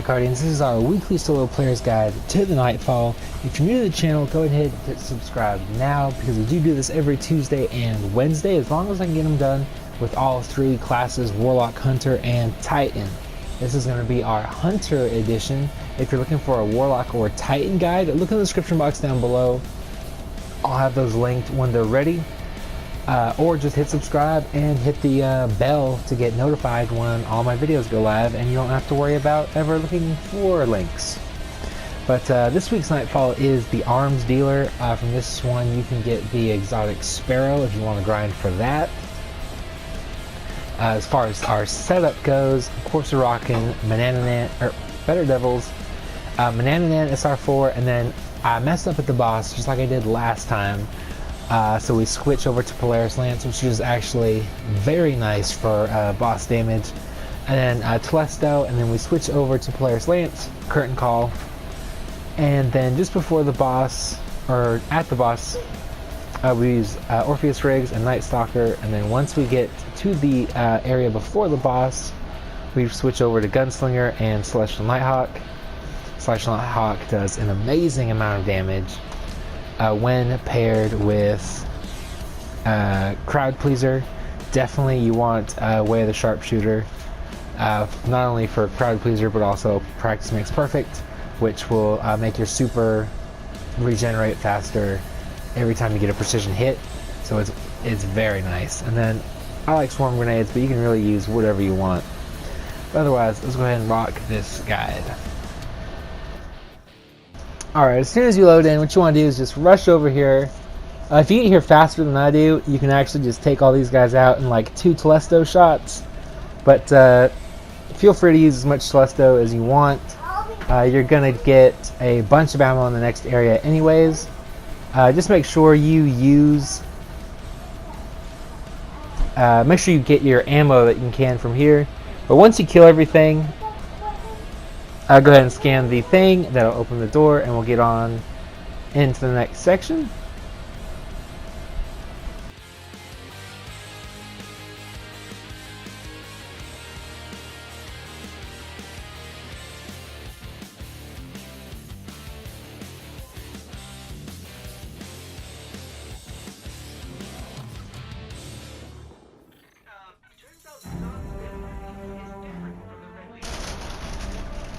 Alright Guardians, this is our weekly solo player's guide to the Nightfall. If you're new to the channel, go ahead and hit subscribe now because we do this every Tuesday and Wednesday as long as I can get them done with all three classes, Warlock, Hunter, and Titan. This is going to be our Hunter edition. If you're looking for a Warlock or Titan guide, look in the description box down below. I'll have those linked when they're ready. Or just hit subscribe and hit the bell to get notified when all my videos go live, and you don't have to worry about ever looking for links. But this week's Nightfall is the arms dealer. From this one you can get the exotic sparrow if you want to grind for that. As far as our setup goes, of course we're rocking Better Devils, Manananan SR4, and then I messed up at the boss just like I did last time. So we switch over to Polaris Lance, which is actually very nice for boss damage, and then Telesto, and then we switch over to Polaris Lance, Curtain Call, and then just before the boss, or at the boss, we use Orpheus Riggs and Night Stalker, and then once we get to the area before the boss, we switch over to Gunslinger and Celestial Nighthawk. Celestial Nighthawk does an amazing amount of damage. When paired with Crowd Pleaser, definitely you want Way of the Sharpshooter, not only for Crowd Pleaser but also Practice Makes Perfect, which will make your super regenerate faster every time you get a precision hit, so it's very nice. And then I like Swarm Grenades, but you can really use whatever you want. But otherwise, let's go ahead and rock this guide. Alright, as soon as you load in, what you want to do is just rush over here. If you get here faster than I do, you can actually just take all these guys out in like 2 Telesto shots. But feel free to use as much Telesto as you want. You're going to get a bunch of ammo in the next area anyways. Just make sure you use... make sure you get your ammo that you can from here. But once you kill everything, go ahead and scan the thing. That'll open the door and we'll get on into the next section.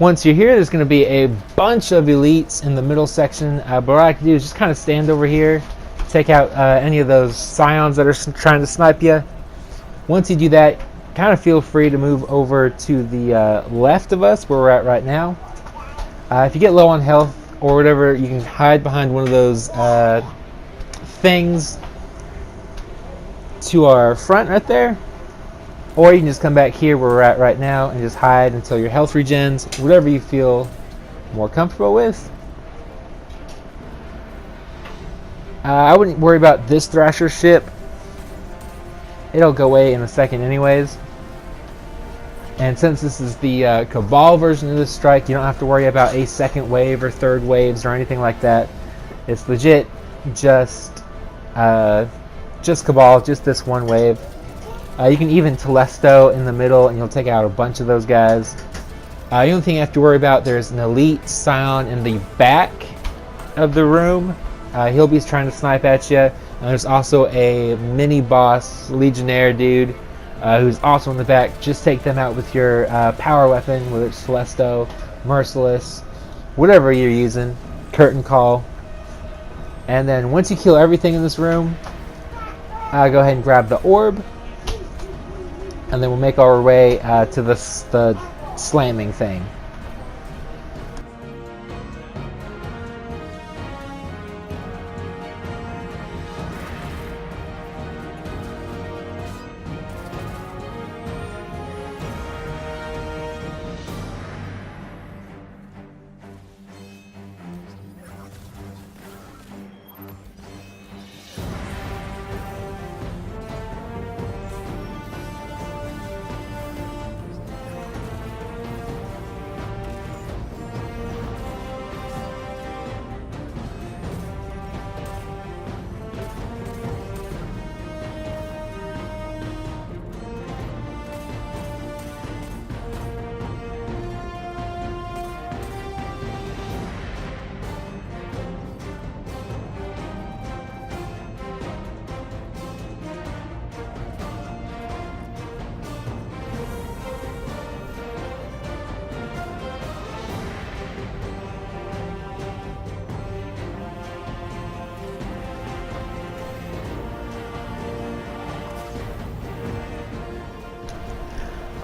Once you're here, there's going to be a bunch of elites in the middle section, but what I can do is just kind of stand over here, take out any of those scions that are trying to snipe you. Once you do that, kind of feel free to move over to the left of us, where we're at right now. If you get low on health or whatever, you can hide behind one of those things to our front right there. Or you can just come back here where we're at right now and just hide until your health regens, whatever you feel more comfortable with. I wouldn't worry about this Thrasher ship. It'll go away in a second anyways. And since this is the Cabal version of this strike, you don't have to worry about a second wave or third waves or anything like that. It's legit just Cabal, just this one wave. You can even Telesto in the middle and you'll take out a bunch of those guys. The only thing you have to worry about, there's an elite scion in the back of the room. He'll be trying to snipe at you. And there's also a mini boss legionnaire dude who's also in the back. Just take them out with your power weapon, whether it's Telesto, Merciless, whatever you're using, Curtain Call. And then once you kill everything in this room, go ahead and grab the orb. And then we'll make our way to the slamming thing.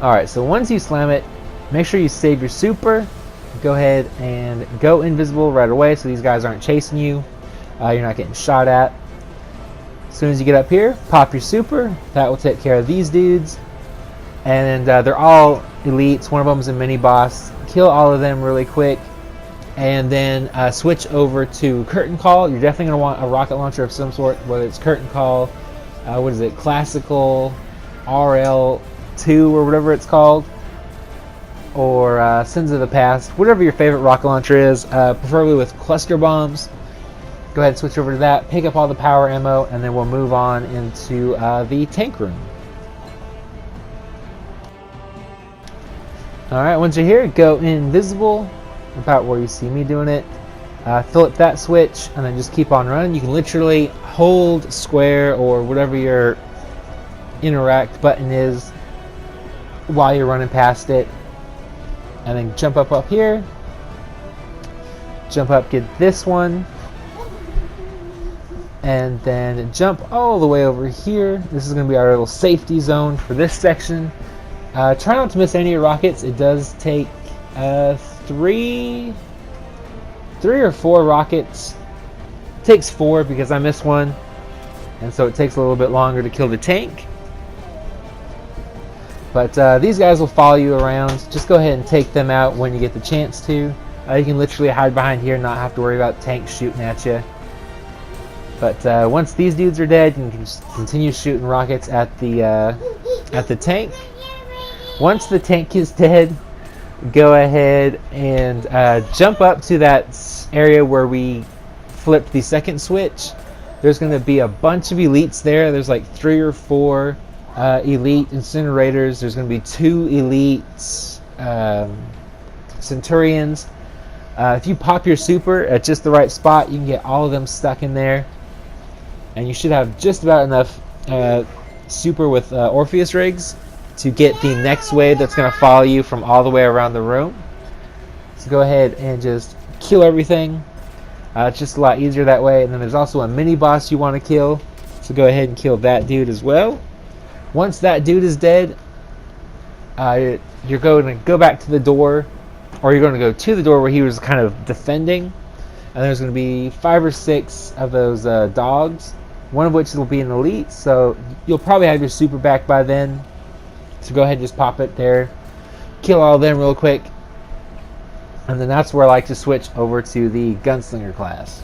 Alright, so once you slam it, make sure you save your super. Go ahead and go invisible right away so these guys aren't chasing you. You're not getting shot at. As soon as you get up here, pop your super. That will take care of these dudes. And they're all elites. One of them is a mini boss. Kill all of them really quick. And then switch over to Curtain Call. You're definitely going to want a rocket launcher of some sort, whether it's Curtain Call, what is it, Classical, RL2 or whatever it's called, or Sins of the Past, whatever your favorite rocket launcher is, preferably with cluster bombs. Go ahead and switch over to that, pick up all the power ammo, and then we'll move on into the tank room. Alright, once you're here, go invisible, about where you see me doing it. Flip that switch, and then just keep on running. You can literally hold square or whatever your interact button is while you're running past it. And then jump up here. Jump up, get this one. And then jump all the way over here. This is going to be our little safety zone for this section. Try not to miss any of your rockets. It does take three or four rockets. It takes 4 because I missed one, and so it takes a little bit longer to kill the tank. But these guys will follow you around. Just go ahead and take them out when you get the chance to. You can literally hide behind here and not have to worry about tanks shooting at you. But once these dudes are dead, you can just continue shooting rockets at the tank. Once the tank is dead, go ahead and jump up to that area where we flipped the second switch. There's going to be a bunch of elites there. There's like 3 or 4 elite incinerators. There's going to be 2 elite centurions. If you pop your super at just the right spot, you can get all of them stuck in there. And you should have just about enough super with Orpheus rigs to get the next wave that's going to follow you from all the way around the room. So go ahead and just kill everything. It's just a lot easier that way. And then there's also a mini boss you want to kill. So go ahead and kill that dude as well. Once that dude is dead, you're going to go back to the door, or you're going to go to the door where he was kind of defending. And there's going to be 5 or 6 of those dogs, one of which will be an elite. So you'll probably have your super back by then. So go ahead and just pop it there. Kill all of them real quick. And then that's where I like to switch over to the Gunslinger class.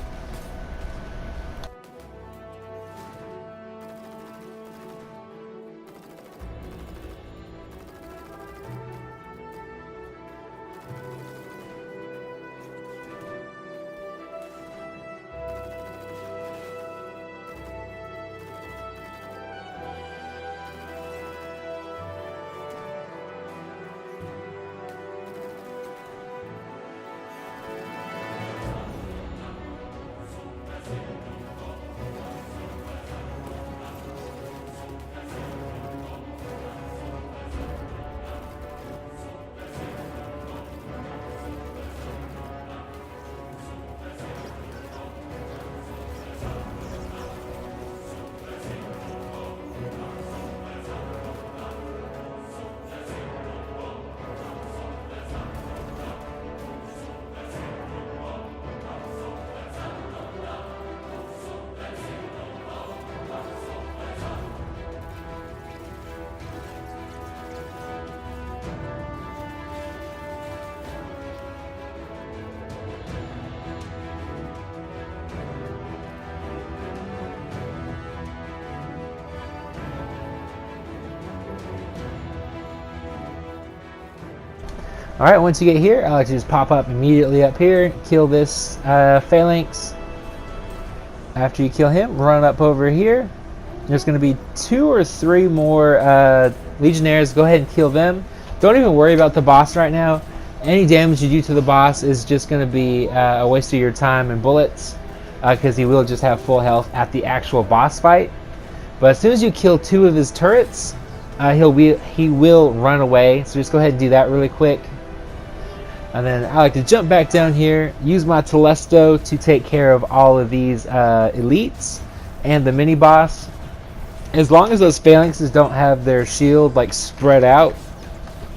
Alright, once you get here, I like to just pop up immediately up here, kill this phalanx. After you kill him, run up over here. There's going to be 2 or 3 more legionnaires. Go ahead and kill them. Don't even worry about the boss right now. Any damage you do to the boss is just going to be a waste of your time and bullets, because he will just have full health at the actual boss fight. But as soon as you kill 2 of his turrets, he will run away. So just go ahead and do that really quick. And then I like to jump back down here, use my Telesto to take care of all of these elites and the mini boss. As long as those phalanxes don't have their shield like spread out,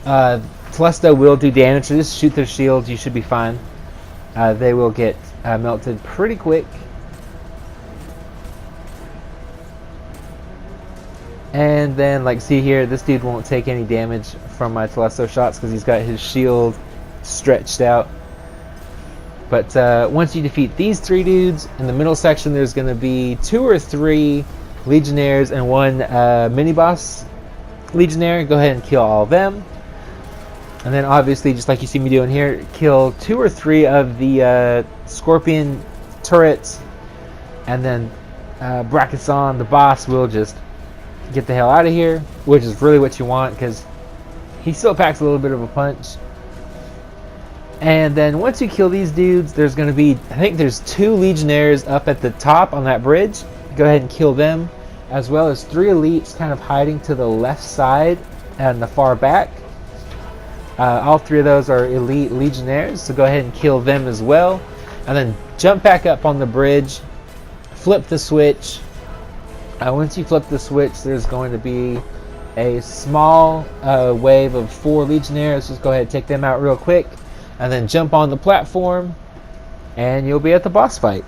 Telesto will do damage, so just shoot their shields, you should be fine. They will get melted pretty quick. And then, like, see here, this dude won't take any damage from my Telesto shots because he's got his shield stretched out. But once you defeat these 3 dudes, in the middle section there's going to be 2 or 3 Legionnaires and 1 mini-boss Legionnaire. Go ahead and kill all of them. And then obviously, just like you see me doing here, kill 2 or 3 of the Scorpion turrets. And then Brachiosaurus, the boss, will just get the hell out of here, which is really what you want because he still packs a little bit of a punch. And then once you kill these dudes, there's going to be, I think there's 2 Legionnaires up at the top on that bridge. Go ahead and kill them, as well as 3 elites kind of hiding to the left side and the far back. All 3 of those are elite Legionnaires, so go ahead and kill them as well. And then jump back up on the bridge, flip the switch. Once you flip the switch, there's going to be a small wave of 4 Legionnaires. Just go ahead and take them out real quick. And then jump on the platform, and you'll be at the boss fight.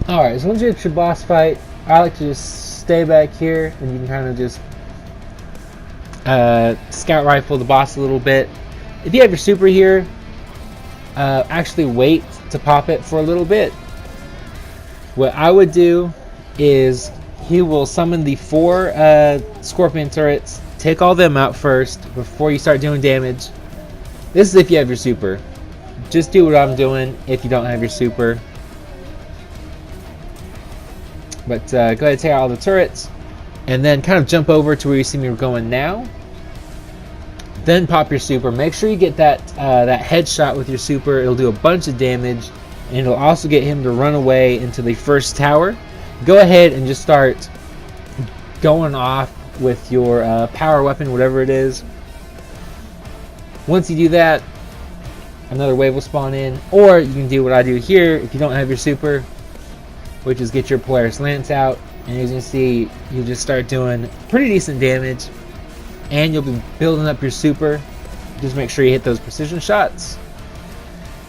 Alright, so once you're at your boss fight, I like to just stay back here and you can kind of just scout rifle the boss a little bit. If you have your super here, actually wait to pop it for a little bit. What I would do is he will summon the 4 Scorpion turrets, take all them out first before you start doing damage. This is if you have your super. Just do what I'm doing if you don't have your super. But go ahead and take out all the turrets, and then kind of jump over to where you see me going now. Then pop your super. Make sure you get that headshot with your super. It'll do a bunch of damage, and it'll also get him to run away into the first tower. Go ahead and just start going off with your power weapon, whatever it is. Once you do that, another wave will spawn in, or you can do what I do here if you don't have your super, which is get your Polaris Lance out, and as you can see, you just start doing pretty decent damage, and you'll be building up your super. Just make sure you hit those precision shots,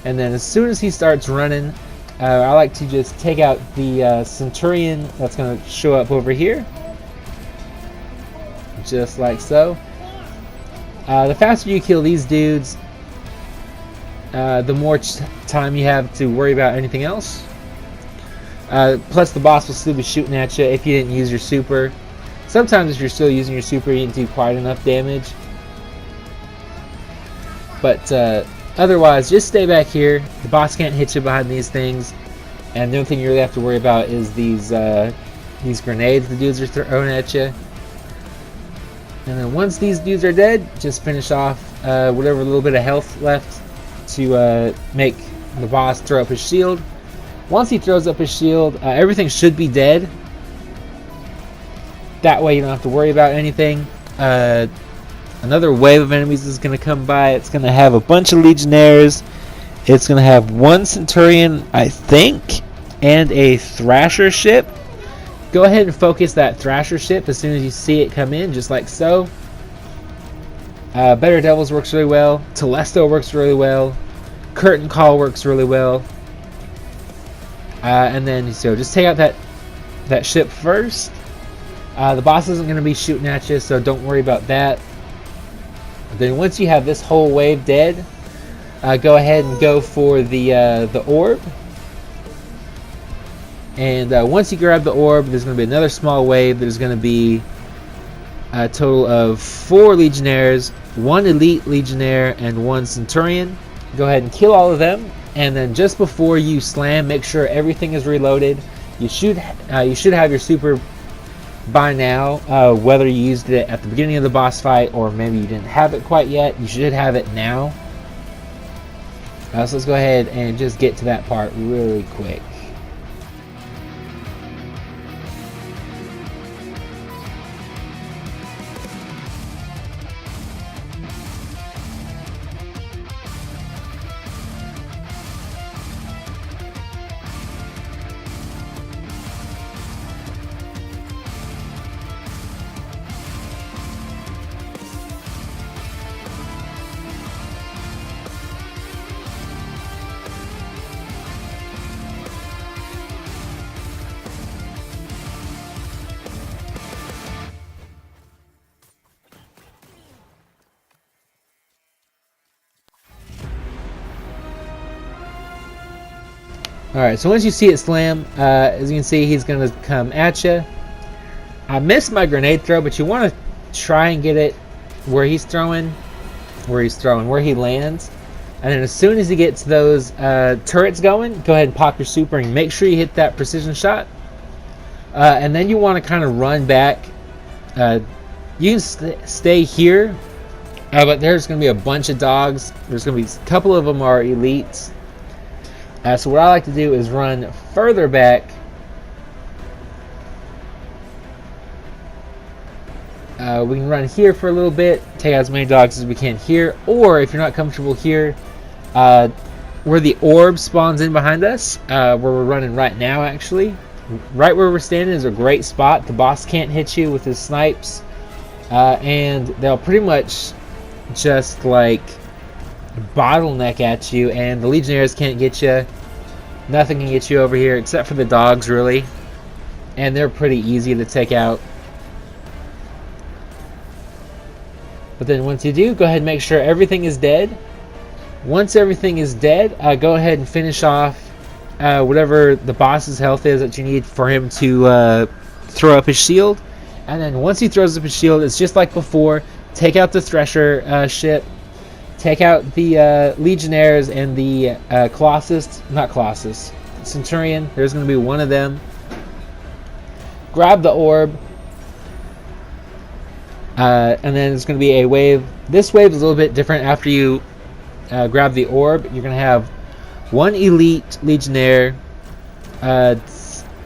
and then as soon as he starts running, I like to just take out the Centurion that's going to show up over here, just like so. The faster you kill these dudes, the more time you have to worry about anything else. Plus the boss will still be shooting at you if you didn't use your super. Sometimes if you're still using your super, you didn't do quite enough damage. But otherwise, just stay back here. The boss can't hit you behind these things. And the only thing you really have to worry about is these grenades the dudes are throwing at you. And then once these dudes are dead, just finish off whatever little bit of health left to make the boss throw up his shield. Once he throws up his shield, everything should be dead. That way you don't have to worry about anything. Another wave of enemies is going to come by. It's going to have a bunch of Legionnaires. It's going to have 1 Centurion, I think, and a Thrasher ship. Go ahead and focus that Thrasher ship as soon as you see it come in, just like so. Better Devils works really well. Telesto works really well. Curtain Call works really well. And then, so just take out that ship first. The boss isn't going to be shooting at you, so don't worry about that. Then once you have this whole wave dead, go ahead and go for the orb. And once you grab the orb, there's going to be another small wave. There's going to be a total of 4 Legionnaires, 1 Elite Legionnaire, and 1 Centurion. Go ahead and kill all of them. and then just before you slam, make sure everything is reloaded. You should have your super by now, whether you used it at the beginning of the boss fight or maybe you didn't have it quite yet. You should have it now. So let's go ahead and just get to that part really quick. Alright, so once you see it slam, as you can see, he's going to come at you. I missed my grenade throw, but you want to try and get it where he lands. And then as soon as he gets those turrets going, go ahead and pop your super and make sure you hit that precision shot. And then you want to kind of run back. You can stay here, but there's going to be a bunch of dogs. There's going to be a couple of them are elites. So what I like to do is run further back. We can run here for a little bit, take out as many dogs as we can here, or if you're not comfortable here, where the orb spawns in behind us, where we're running right now actually, right where we're standing is a great spot. The boss can't hit you with his snipes, and they'll pretty much just like bottleneck at you, and the legionnaires can't get you. Nothing can get you over here except for the dogs, really, and they're pretty easy to take out. But then once you do, go ahead and make sure everything is dead. Once everything is dead, go ahead and finish off whatever the boss's health is that you need for him to throw up his shield. And then once he throws up his shield, it's just like before. Take out the Thresher ship. Take out the Legionnaires and the Centurion. There's going to be one of them. Grab the orb. And then there's going to be a wave. This wave is a little bit different after you grab the orb. You're going to have one elite Legionnaire,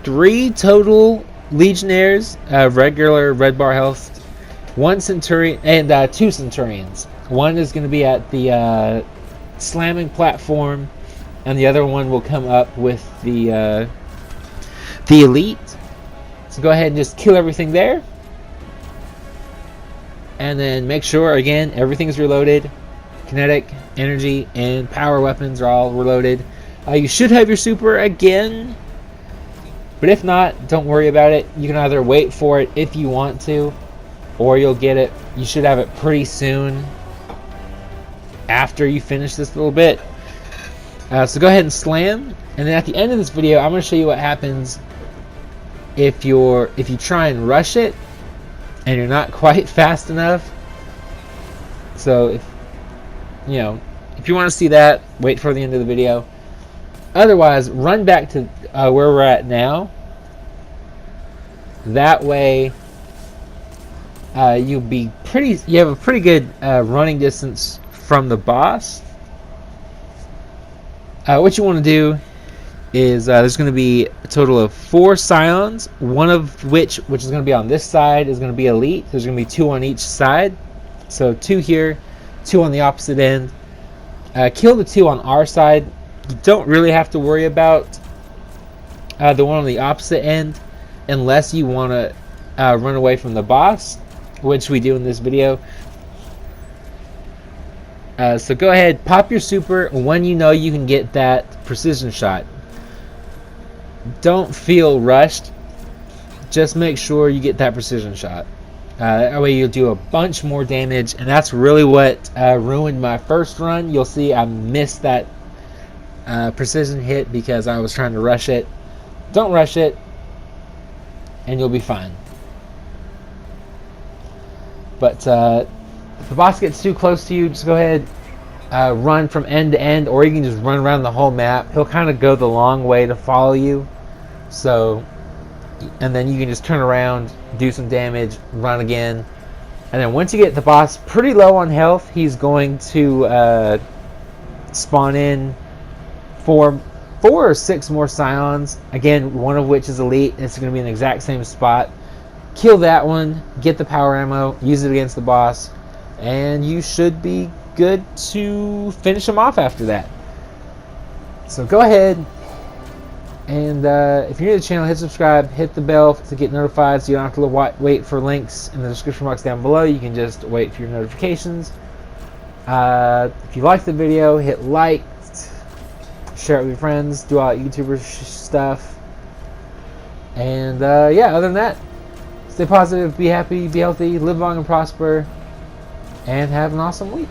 3 total Legionnaires, regular red bar health, 1 Centurion, and 2 Centurions. One is going to be at the slamming platform, and the other one will come up with the elite. So go ahead and just kill everything there. And then make sure, again, everything's reloaded. Kinetic, energy, and power weapons are all reloaded. You should have your super again. But if not, don't worry about it. You can either wait for it if you want to, or you'll get it. You should have it pretty soon after you finish this little bit. So go ahead and slam. And then at the end of this video, I'm going to show you what happens if you try and rush it and you're not quite fast enough. So if you want to see that, wait for the end of the video. Otherwise, run back to where we're at now. That way, you have a pretty good running distance from the boss. What you want to do is there's going to be a total of 4 Scions, one of which is going to be on this side, is going to be elite. There's going to be 2 on each side. So 2 here, 2 on the opposite end. Kill the 2 on our side. You don't really have to worry about the one on the opposite end unless you want to run away from the boss, which we do in this video. So go ahead, pop your super when you know you can get that precision shot. Don't feel rushed. Just make sure you get that precision shot. That way you'll do a bunch more damage, and that's really what ruined my first run. You'll see I missed that precision hit because I was trying to rush it. Don't rush it, and you'll be fine. But if the boss gets too close to you, just go ahead, run from end to end, or you can just run around the whole map. He'll kind of go the long way to follow you. So, and then you can just turn around, do some damage, run again. And then once you get the boss pretty low on health, he's going to spawn in four or six more scions. Again, one of which is elite. It's going to be in the exact same spot. Kill that one, get the power ammo, use it against the boss, and you should be good to finish him off after that. So go ahead, and if you're new to the channel, hit subscribe, hit the bell to get notified so you don't have to wait for links in the description box down below. You can just wait for your notifications. If you liked the video, hit like, share it with your friends, do all that YouTuber stuff. And yeah, other than that, stay positive, be happy, be healthy, live long and prosper, and have an awesome week.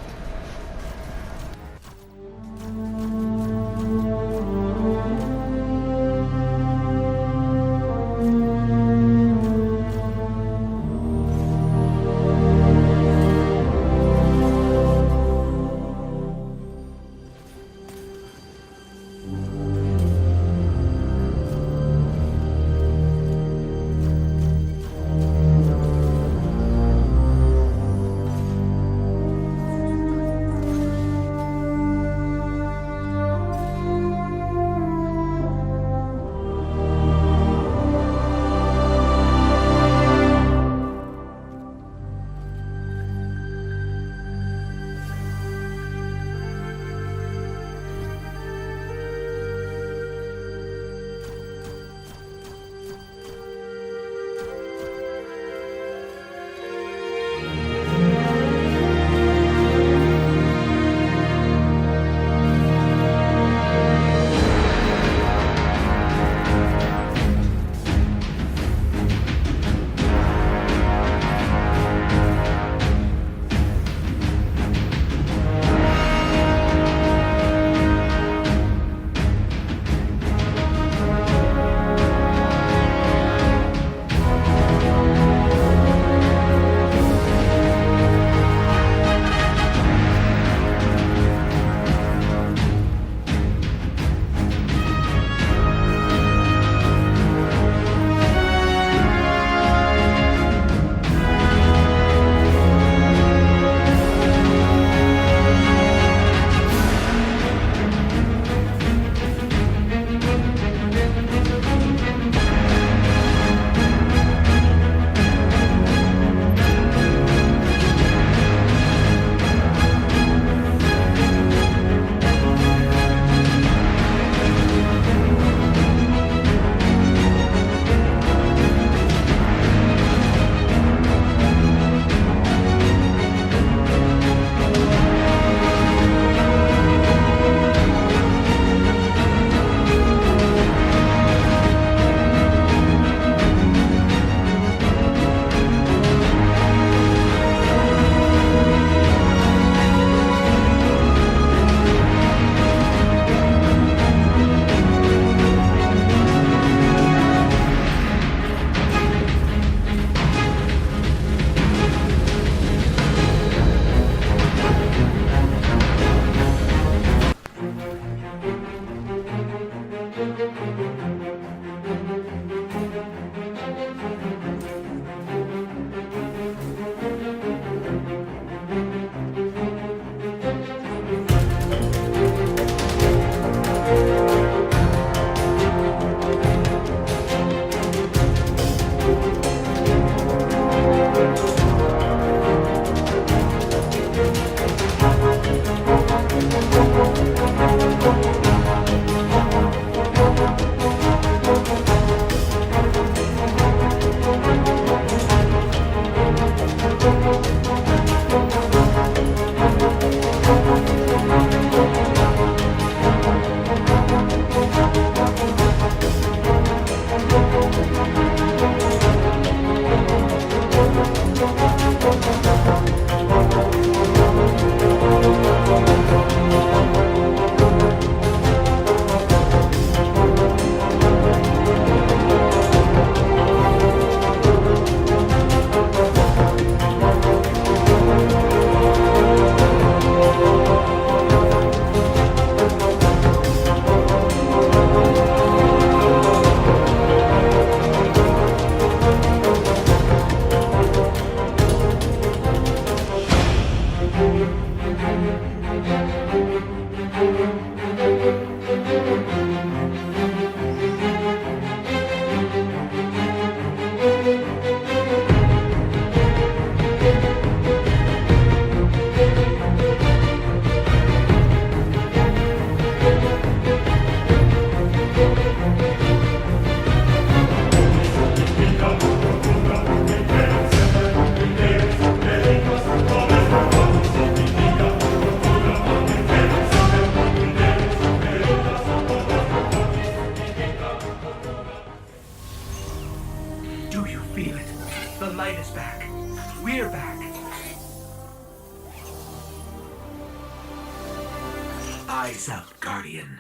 is back. We're back. Eyes out, Guardian.